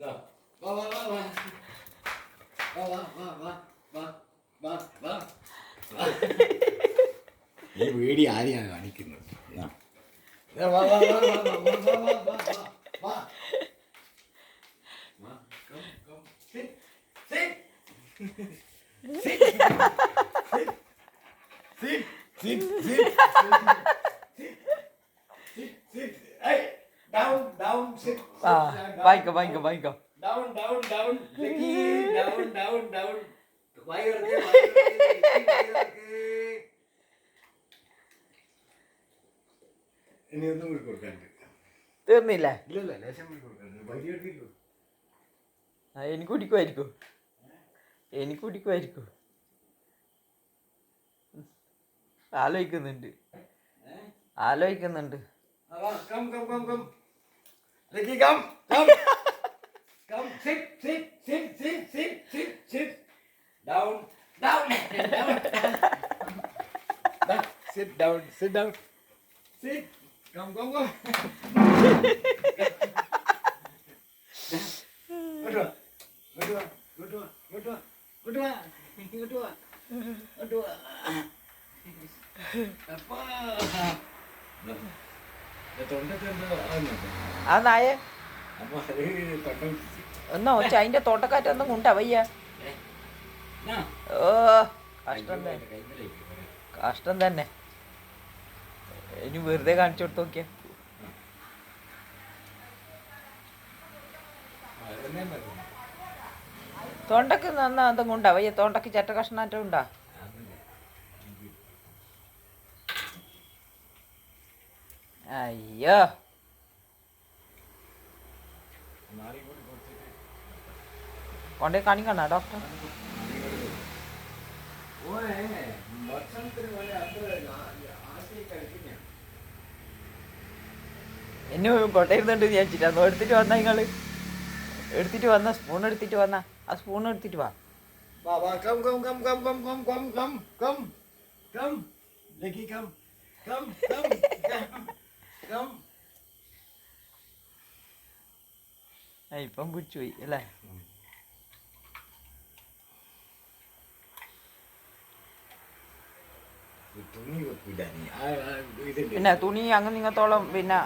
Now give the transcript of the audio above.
വാ വാ വാ വാ വാ വാ വാ വാ വാ വാ. ഈ വീഡിയോ ആരെയാണ് കാണിക്കുന്നത്? വാ വാ വാ വാ വാ വാ വാ വാ വാ. Come, come, sit, sit, sit, sit, sit, sit, sit, sit. Hey, down, down, sit. വായിക്കോ വായിക്കോ വായിക്കോ. Down, down, down. Jackie, down, down, down. Wire, ഇനി ഒന്നും കൂടി കൊടുക്കാനുണ്ട്. തീർന്നില്ലേ? ഇല്ലല്ല, ലേശം കൂടി കൊടുക്കാനുണ്ട്. വരി എടുത്തില്ലോ. എനിക്ക് കുടിക്കുമായിരിക്കും. എനിക്ക് കുടിക്കുമായിരിക്കും. ആലോചിക്കുന്നുണ്ട്. ആലോചിക്കുന്നുണ്ട്. Come, come, come, come. Ricky, come, come. Come, sit, sit, sit, sit, sit, sit, sit. Down, down, down. Down. Sit down, sit down. Sit. Come, come, come. Go to work. Go to work. Go to work. Go to work. Go to work. Go to work. Go to work. Apa? ആ നായെ അപ്പൊ അത് തൊട്ടം ഒന്നോ അതിന്റെ തോട്ടക്കാറ്റൊന്നും കൊണ്ടാ വയ്യ. ഓ കഷ്ടം തന്നെ, കഷ്ടം തന്നെ. ഇനി വെറുതെ കാണിച്ചു കൊടുത്ത് നോക്കിയ തൊണ്ടക്ക് നന്നാ എന്തും കൊണ്ടാ വയ്യ. തൊണ്ടക്ക് ചട്ട കഷ്ണാറ്റം ഉണ്ടാ. അയ്യോ കൊണ്ടേ കാണിക്കണ ഡോക്ടർ. എന്നെ കൊണ്ടേരുന്നുണ്ട് വിചാരിച്ചിട്ട് അന്ന് എടുത്തിട്ട് വന്ന നിങ്ങള് എടുത്തിട്ട് വന്ന സ്പൂൺ എടുത്തിട്ട് വന്ന ആ സ്പൂൺ എടുത്തിട്ട് വാ. Come, come, come, come, come, come, come, come, come, come, Jackie, come, come, come, come, come. ഇപ്പം പിടിച്ചു പോയി അല്ലേ? തുണി വെക്കൂല നീ. പിന്നെ തുണി അങ്ങനെ ഇങ്ങത്തോളം പിന്നെ